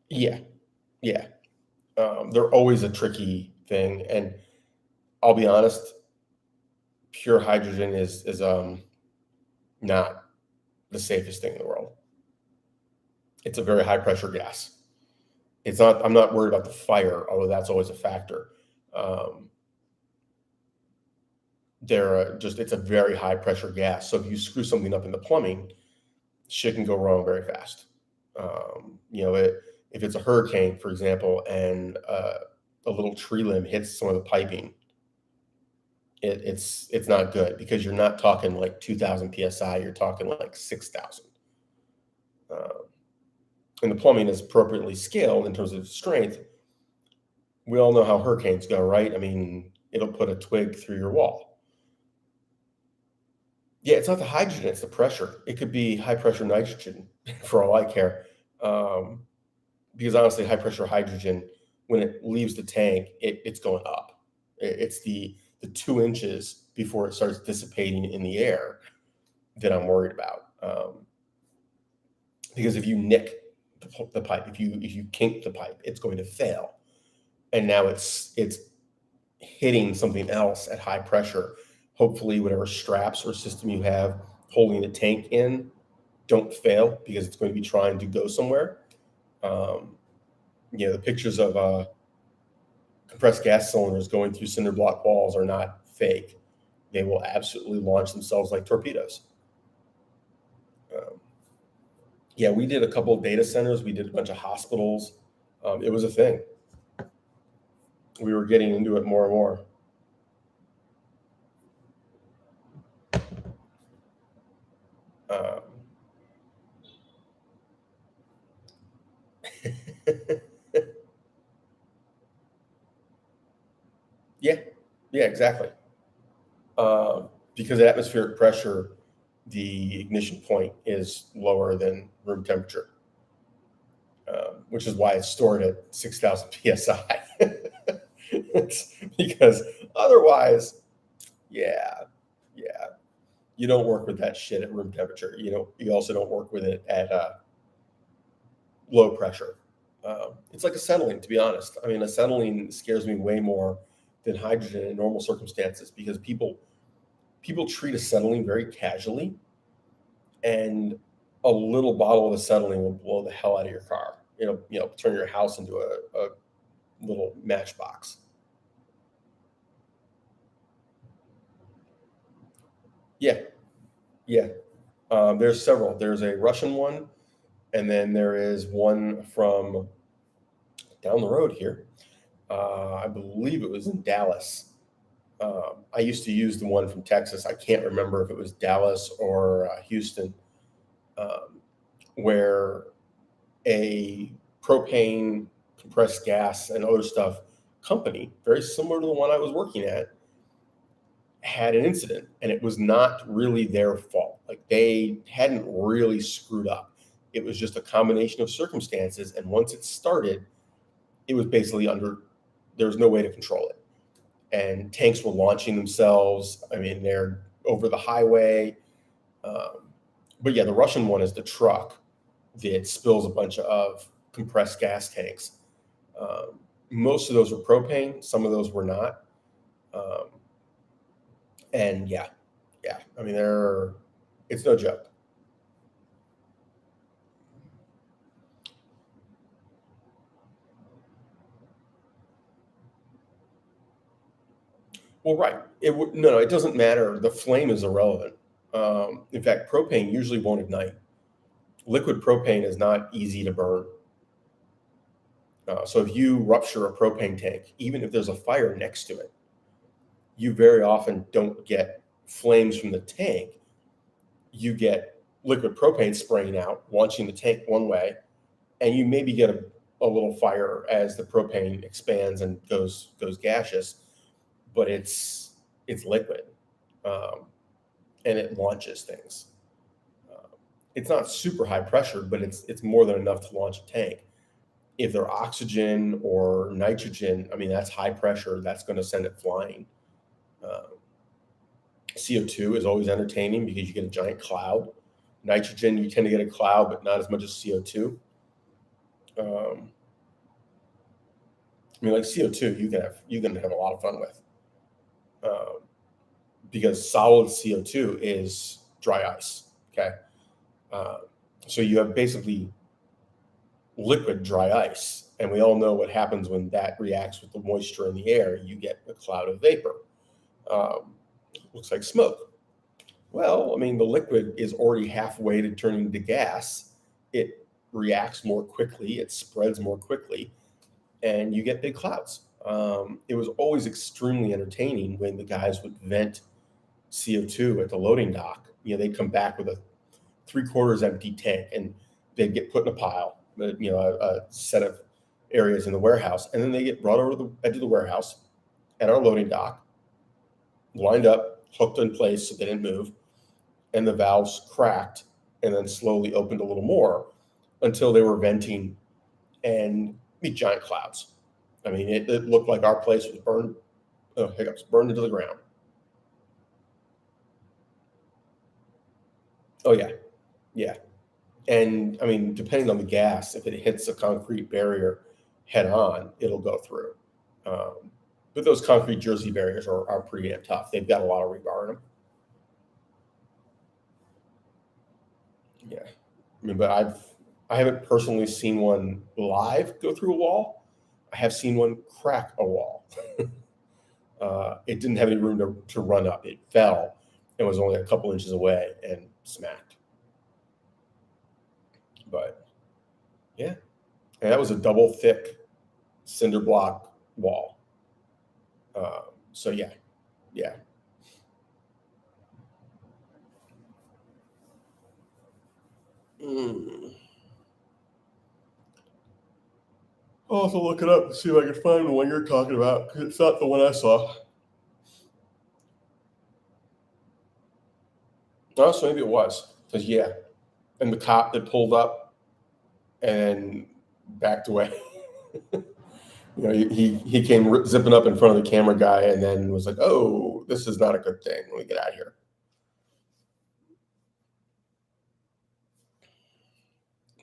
Yeah, yeah. They're always a tricky thing. And I'll be honest, pure hydrogen is not the safest thing in the world. It's a very high pressure gas. It's not. I'm not worried about the fire, although that's always a factor. Um, it's a very high pressure gas. So if you screw something up in the plumbing, shit can go wrong very fast. You know, if it's a hurricane, for example, and a little tree limb hits some of the piping, it's not good because you're not talking like 2,000 psi. You're talking like 6,000. And the plumbing is appropriately scaled in terms of strength. We all know how hurricanes go, right? I mean, it'll put a twig through your wall. Yeah, it's not the hydrogen, it's the pressure. It could be high pressure nitrogen for all I care. Because honestly, high pressure hydrogen, when it leaves the tank, it's going up. It's the 2 inches before it starts dissipating in the air that I'm worried about. Because if you nick the pipe, if you kink the pipe, it's going to fail. And now it's hitting something else at high pressure. Hopefully, whatever straps or system you have holding the tank in don't fail because it's going to be trying to go somewhere. The pictures of compressed gas cylinders going through cinder block walls are not fake. They will absolutely launch themselves like torpedoes. We did a couple of data centers. We did a bunch of hospitals. It was a thing. We were getting into it more and more. Yeah, exactly. Because at atmospheric pressure, the ignition point is lower than room temperature, which is why it's stored at 6,000 psi. It's because otherwise, yeah, you don't work with that shit at room temperature. You also don't work with it at low pressure. It's like acetylene, to be honest. I mean, acetylene scares me way more than hydrogen in normal circumstances because people treat acetylene very casually, and a little bottle of acetylene will blow the hell out of your car. Turn your house into a little matchbox. Yeah. There's several. There's a Russian one, and then there is one from down the road here. I believe it was in Dallas. I used to use the one from Texas. I can't remember if it was Dallas or Houston, where a propane, compressed gas, and other stuff company, very similar to the one I was working at, had an incident, and it was not really their fault. Like, they hadn't really screwed up. It was just a combination of circumstances, and once it started, it was basically there was no way to control it. And tanks were launching themselves. I mean, they're over the highway. But yeah, the Russian one is the truck that spills a bunch of compressed gas tanks. Most of those were propane. Some of those were not. And yeah. I mean, it's no joke. Well, right. No, it doesn't matter. The flame is irrelevant. In fact, propane usually won't ignite. Liquid propane is not easy to burn. So if you rupture a propane tank, even if there's a fire next to it, you very often don't get flames from the tank. You get liquid propane spraying out, launching the tank one way, and you maybe get a little fire as the propane expands and goes gaseous, but it's liquid, and it launches things. It's not super high pressure, but it's more than enough to launch a tank. If they're oxygen or nitrogen, I mean, that's high pressure. That's going to send it flying. CO2 is always entertaining because you get a giant cloud. Nitrogen, you tend to get a cloud, but not as much as CO2. I mean, like CO2, you can have a lot of fun with, um, because solid CO2 is dry ice. Okay, uh, so you have basically liquid dry ice, and we all know what happens when that reacts with the moisture in the air. You get a cloud of vapor. Um, Looks like smoke. Well, I mean, the liquid is already halfway to turning to gas. It reacts more quickly, it spreads more quickly, and you get big clouds. It was always extremely entertaining when the guys would vent CO2 at the loading dock. You know, they'd come back with a three-quarters empty tank, and they'd get put in a pile, a set of areas in the warehouse, and then they get brought over to the edge of the warehouse at our loading dock, lined up, hooked in place so they didn't move, and the valves cracked and then slowly opened a little more until they were venting and be giant clouds. I mean, it looked like our place was burned, hiccups, burned into the ground. Oh yeah, yeah. And I mean, depending on the gas, if it hits a concrete barrier head on, it'll go through. Um, but those concrete Jersey barriers are pretty damn tough. They've got a lot of rebar in them. Yeah. I mean, but I haven't personally seen one live go through a wall. I have seen one crack a wall. It didn't have any room to run up. It fell and was only a couple inches away and smacked. But yeah, and that was a double thick cinder block wall. So yeah, yeah. Mm. I'll have to look it up and see if I can find the one you're talking about, because it's not the one I saw. Oh, so maybe it was. Because yeah, and the cop that pulled up and backed away. You know, he came zipping up in front of the camera guy and then was like, "Oh, this is not a good thing. Let me get out of here."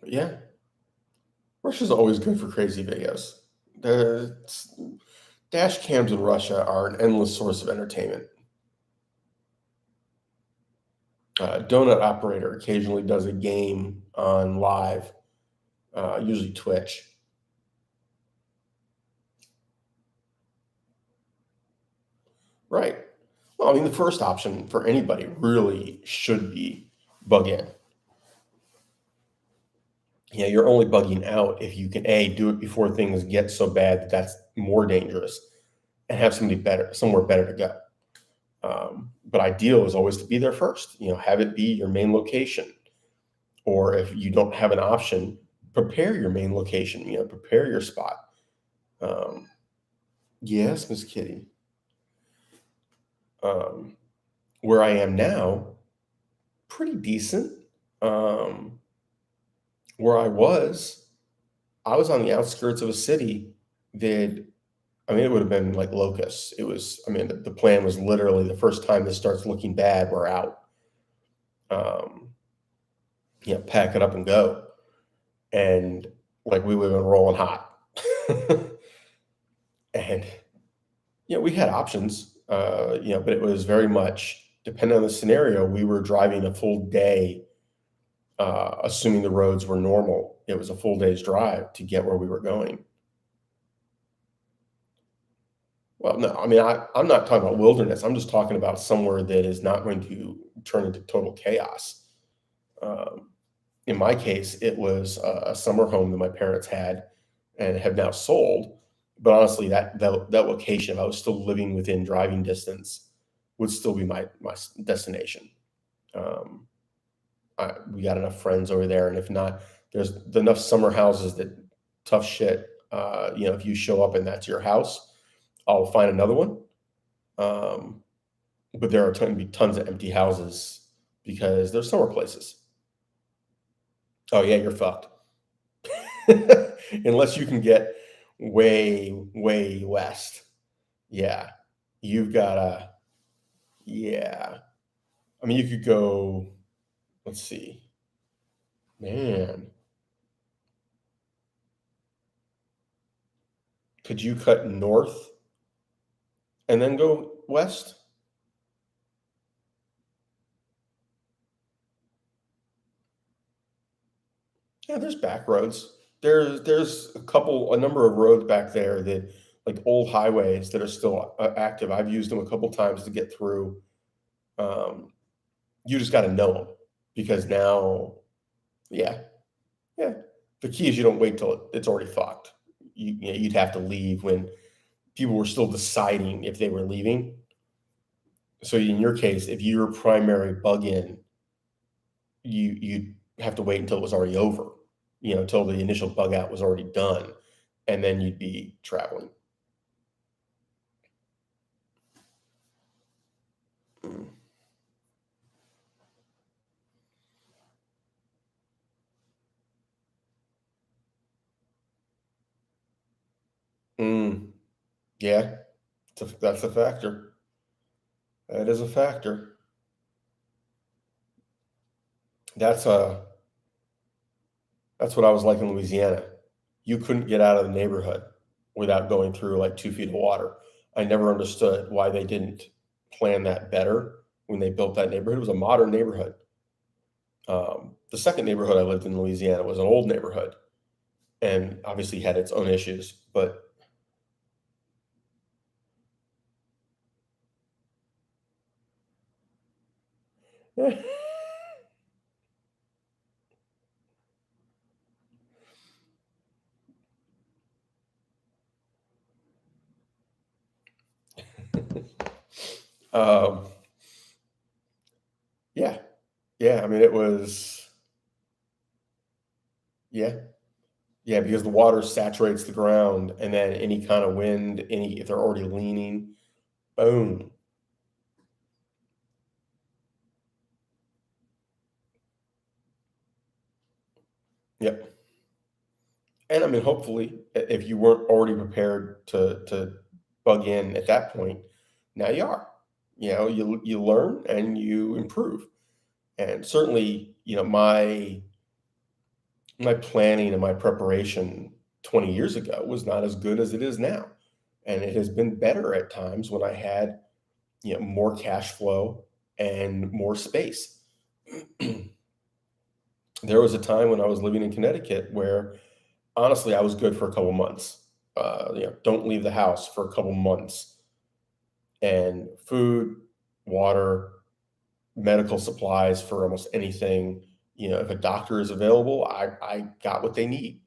But yeah, Russia's always good for crazy videos. The dash cams in Russia are an endless source of entertainment. Donut Operator occasionally does a game on live, usually Twitch. Right. Well, I mean, the first option for anybody really should be bug in. Yeah, you're only bugging out if you can A, do it before things get so bad that that's more dangerous, and have somebody better, somewhere better to go. But ideal is always to be there first. You know, have it be your main location, or if you don't have an option, prepare your main location. You know, prepare your spot. Um, yes, Miss Kitty. Um, where I am now, pretty decent. Um, where I was on the outskirts of a city that, I mean, it would have been like locusts. It was, I mean, the plan was literally the first time this starts looking bad, we're out. Um, pack it up and go. And like we would have been rolling hot. And, we had options, but it was very much depending on the scenario. We were driving a full day, assuming the roads were normal. It was a full day's drive to get where we were going. Well, no, I mean, I'm not talking about wilderness. I'm just talking about somewhere that is not going to turn into total chaos. Um, in my case, it was a summer home that my parents had and have now sold. But honestly, that location, if I was still living within driving distance, would still be my destination. Um, we got enough friends over there, and if not, there's enough summer houses that tough shit. If you show up and that's your house, I'll find another one. Um, but there are going to be tons of empty houses because there's summer places. Oh yeah, you're fucked. Unless you can get way, way west. Yeah. You've gotta, yeah. I mean, you could go, let's see. Man. Could you cut north and then go west? Yeah, there's back roads. There's a number of roads back there that like old highways that are still active. I've used them a couple times to get through. Um, you just got to know them because now, yeah, yeah. The key is you don't wait till it's already fucked. You'd have to leave when people were still deciding if they were leaving. So in your case, if you're primary bug in, you'd have to wait until it was already over, until the initial bug out was already done, and then you'd be traveling. Mm. Mm. Yeah, that's a factor. That is a factor. That's a that's what I was like in Louisiana. You couldn't get out of the neighborhood without going through like 2 feet of water. I never understood why they didn't plan that better when they built that neighborhood. It was a modern neighborhood. The second neighborhood I lived in Louisiana was an old neighborhood and obviously had its own issues. But um, yeah, yeah. I mean, it was yeah, yeah, because the water saturates the ground, and then any kind of wind, if they're already leaning, boom. Yep. And I mean, hopefully, if you weren't already prepared to bug in at that point, now you are. You learn and you improve. And certainly, my planning and my preparation 20 years ago was not as good as it is now. And it has been better at times when I had, more cash flow and more space. There was a time when I was living in Connecticut where honestly I was good for a couple months. Don't leave the house for a couple months and food, water, medical supplies for almost anything. If a doctor is available, I got what they need.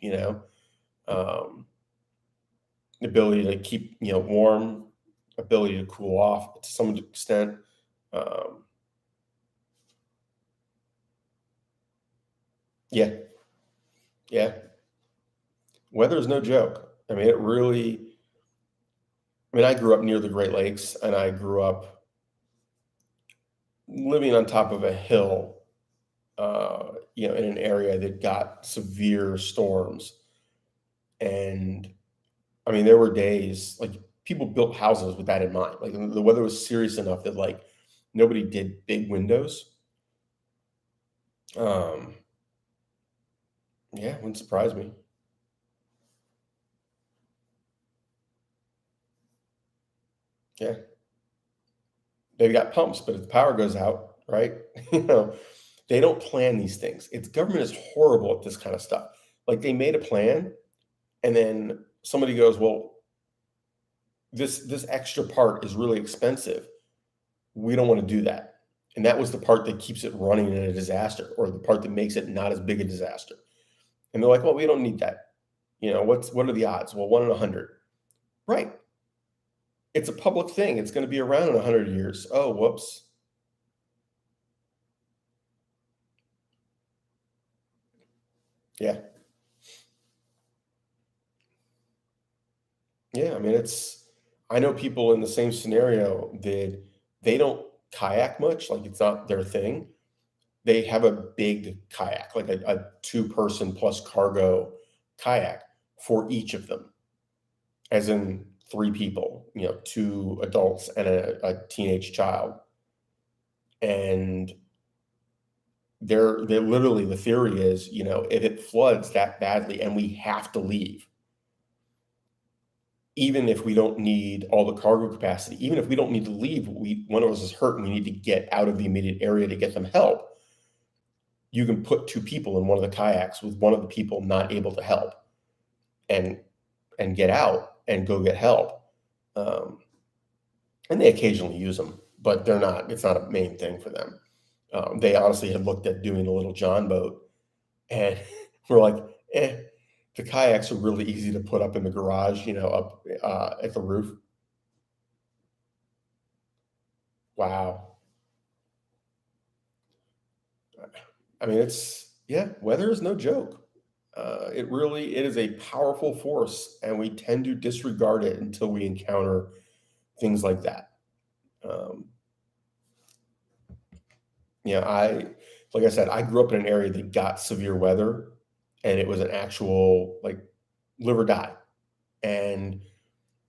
Um, ability to keep warm, ability to cool off to some extent. Um, yeah, yeah. Weather is no joke. I mean, it really. I mean, I grew up near the Great Lakes, and I grew up living on top of a hill. In an area that got severe storms, and I mean, there were days like people built houses with that in mind. Like the weather was serious enough that like nobody did big windows. Um, yeah, wouldn't surprise me. Yeah, they've got pumps, but if the power goes out, right? you know, they don't plan these things. It's government is horrible at this kind of stuff. Like they made a plan, and then somebody goes, "Well, this extra part is really expensive. We don't want to do that." And that was the part that keeps it running in a disaster, or the part that makes it not as big a disaster. And they're like, "Well, we don't need that." What are the odds? Well, 1 in 100. Right. It's a public thing. It's going to be around in 100 years. Oh, whoops. Yeah. Yeah. I mean, I know people in the same scenario that they don't kayak much, like it's not their thing. They have a big kayak, like a two-person plus cargo kayak for each of them, as in three people, two adults and a teenage child. And they're literally the theory is, if it floods that badly and we have to leave, even if we don't need all the cargo capacity, even if we don't need to leave, one of us is hurt and we need to get out of the immediate area to get them help, you can put two people in one of the kayaks with one of the people not able to help, and get out and go get help. Um, and they occasionally use them, but they're not. It's not a main thing for them. They honestly had looked at doing a little John boat, and we're like, the kayaks are really easy to put up in the garage, up at the roof. Wow. I mean, weather is no joke. It is a powerful force, and we tend to disregard it until we encounter things like that. Um, like I said, I grew up in an area that got severe weather, and it was an actual like live or die. And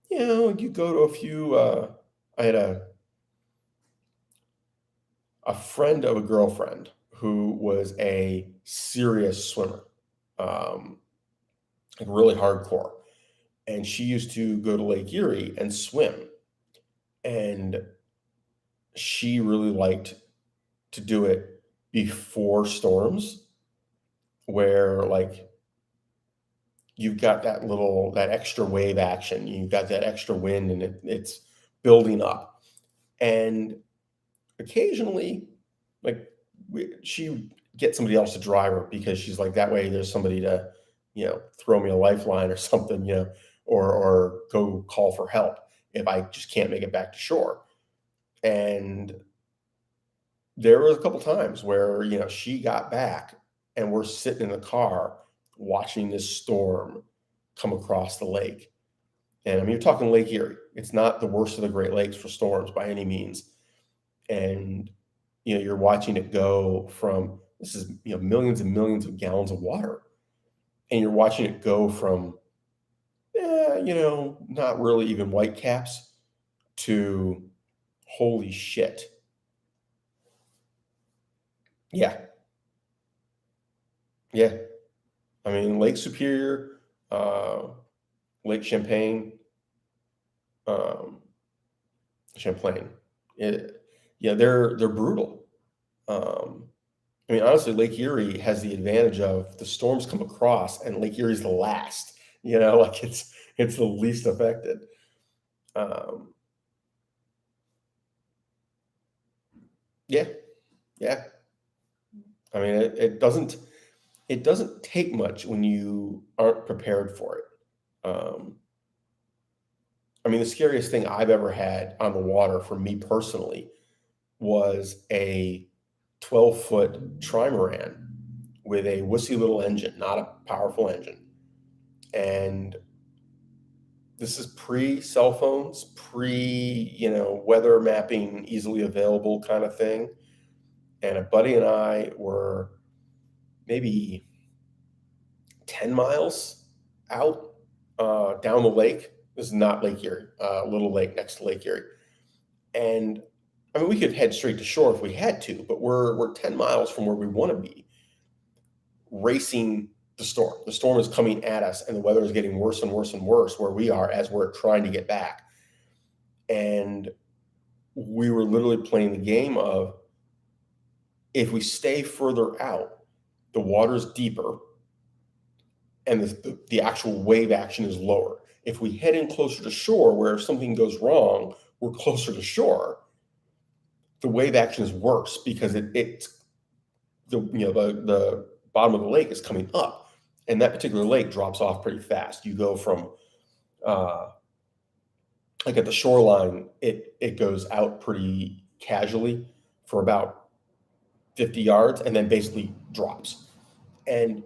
you go to a few. I had a friend of a girlfriend who was a serious swimmer, um, like really hardcore, and she used to go to Lake Erie and swim, and she really liked to do it before storms, where like you've got that extra wave action, you've got that extra wind, and it's building up. And occasionally, like she get somebody else to drive her, because she's like, that way there's somebody to, throw me a lifeline or something, or go call for help if I just can't make it back to shore. And there was a couple times where, she got back and we're sitting in the car watching this storm come across the lake. And I mean, you're talking Lake Erie. It's not the worst of the Great Lakes for storms by any means. And, you're watching it go from, this is, millions and millions of gallons of water. And you're watching it go from, not really even white caps to holy shit. Yeah. Yeah. I mean, Lake Superior, Lake um, Champlain. They're brutal. I mean, honestly, Lake Erie has the advantage of the storms come across, and Lake Erie's the last. Like it's the least affected. Um, yeah, yeah. I mean, it doesn't take much when you aren't prepared for it. Um, I mean, the scariest thing I've ever had on the water for me personally was a 12-foot trimaran with a wussy little engine, not a powerful engine. And this is pre cell phones, weather mapping easily available kind of thing. And a buddy and I were maybe 10 miles out, down the lake. This is not Lake Erie, a little lake next to Lake Erie. And I mean, we could head straight to shore if we had to, but we're 10 miles from where we want to be, racing the storm. The storm is coming at us, and the weather is getting worse and worse and worse where we are as we're trying to get back. And we were literally playing the game of, if we stay further out, the water's deeper and the actual wave action is lower. If we head in closer to shore, where if something goes wrong, we're closer to shore, the wave action is worse, because it's the bottom of the lake is coming up, and that particular lake drops off pretty fast. You go from like at the shoreline, it goes out pretty casually for about 50 yards and then basically drops. And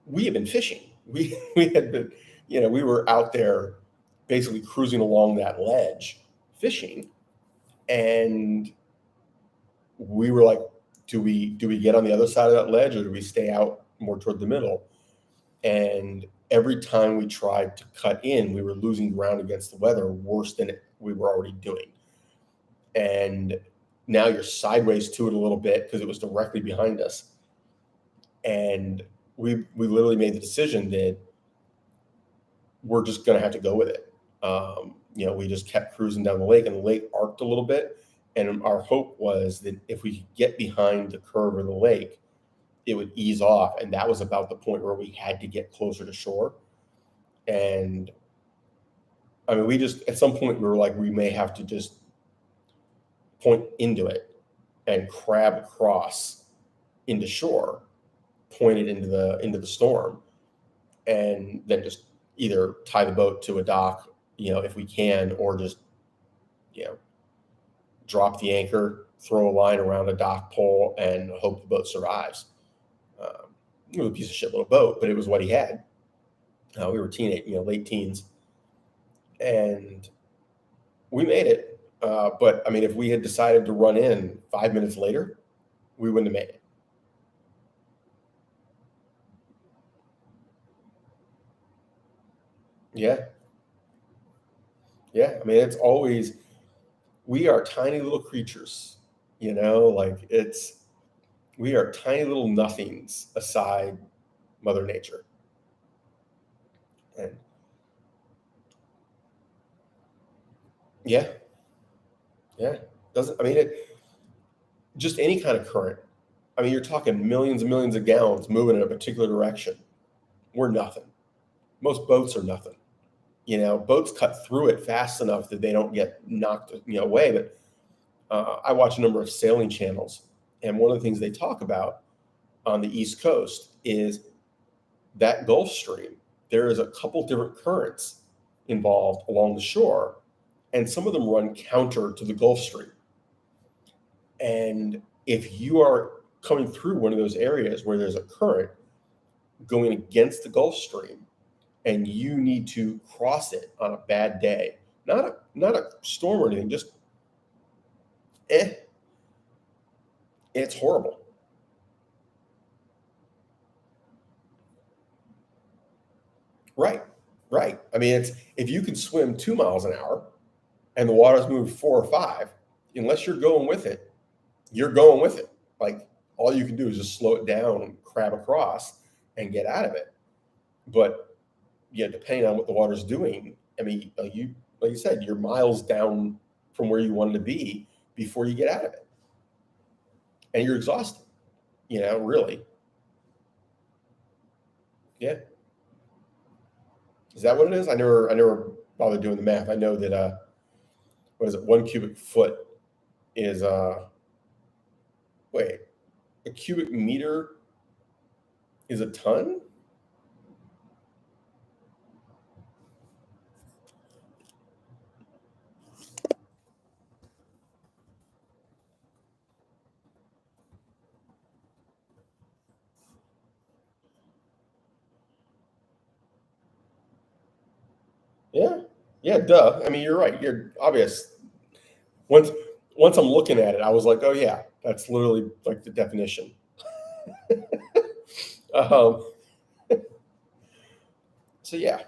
we have been fishing. We had been, we were out there basically cruising along that ledge fishing, and we were like, do we get on the other side of that ledge, or do we stay out more toward the middle? And every time we tried to cut in, we were losing ground against the weather worse than we were already doing. And now you're sideways to it a little bit because it was directly behind us. And we literally made the decision that we're just going to have to go with it. We just kept cruising down the lake, and the lake arced a little bit. And our hope was that if we could get behind the curve of the lake, it would ease off. And that was about the point where we had to get closer to shore. And I mean, we just, at some point, we were like, we may have to just point into it and crab across into shore, point it into the storm, and then just either tie the boat to a dock, if we can, or just, you know, drop the anchor, throw a line around a dock pole, and hope the boat survives. It was a piece of shit little boat, but it was what he had. We were late teens, and we made it. But I mean, if we had decided to run in 5 minutes later, we wouldn't have made it. Yeah. Yeah. I mean, we are tiny little creatures, like we are tiny little nothings aside Mother Nature. And yeah, yeah. Doesn't, I mean, just any kind of current. I mean, you're talking millions and millions of gallons moving in a particular direction. We're nothing. Most boats are nothing. Boats cut through it fast enough that they don't get knocked, away. But I watch a number of sailing channels, and one of the things they talk about on the East Coast is that Gulf Stream. There is a couple different currents involved along the shore, and some of them run counter to the Gulf Stream. And if you are coming through one of those areas where there's a current going against the Gulf Stream, and you need to cross it on a bad day, not a storm or anything, just it's horrible. Right, right. I mean, it's if you can swim 2 miles an hour and the water's moved 4 or 5, unless you're going with it, you're going with it. Like all you can do is just slow it down and crab across and get out of it. But yeah, depending on what the water's doing, I mean, like you said, you're miles down from where you wanted to be before you get out of it, and you're exhausted. Really. Yeah. Is that what it is? I never bothered doing the math. I know that what is it? 1 cubic foot is wait, a cubic meter is a ton? Yeah. Yeah, duh. I mean, you're right. You're obvious. Once once I'm looking at it, I was like, oh yeah, that's literally like the definition. um, so yeah,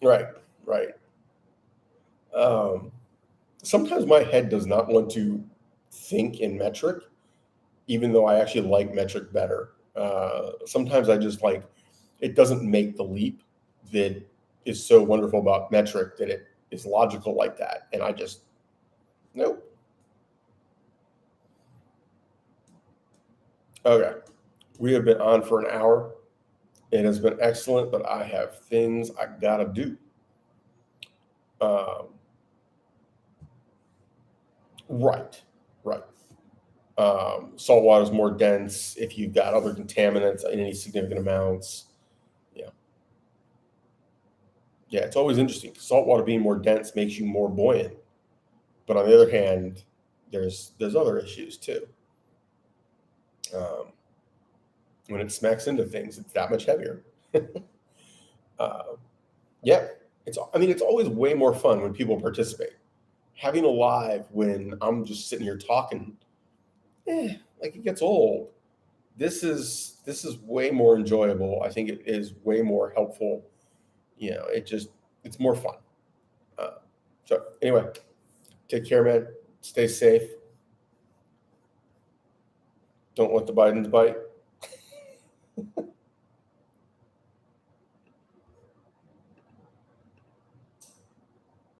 right, right. Um, Sometimes my head does not want to think in metric, even though I actually like metric better. Sometimes I just like it doesn't make the leap that is so wonderful about metric that it is logical like that, and I just nope. Okay, we have been on for an hour. It has been excellent, but I have things I gotta do. Um, right, right. Salt water is more dense if you've got other contaminants in any significant amounts. Yeah, yeah. It's always interesting. Salt water being more dense makes you more buoyant, but on the other hand, there's other issues too. Um, when it smacks into things, it's that much heavier. uh, yeah, it's always way more fun when people participate. Having a live when I'm just sitting here talking, like it gets old. This is way more enjoyable. I think it is way more helpful. It's more fun. Uh, so anyway, take care, man. Stay safe. Don't let the Bidens bite.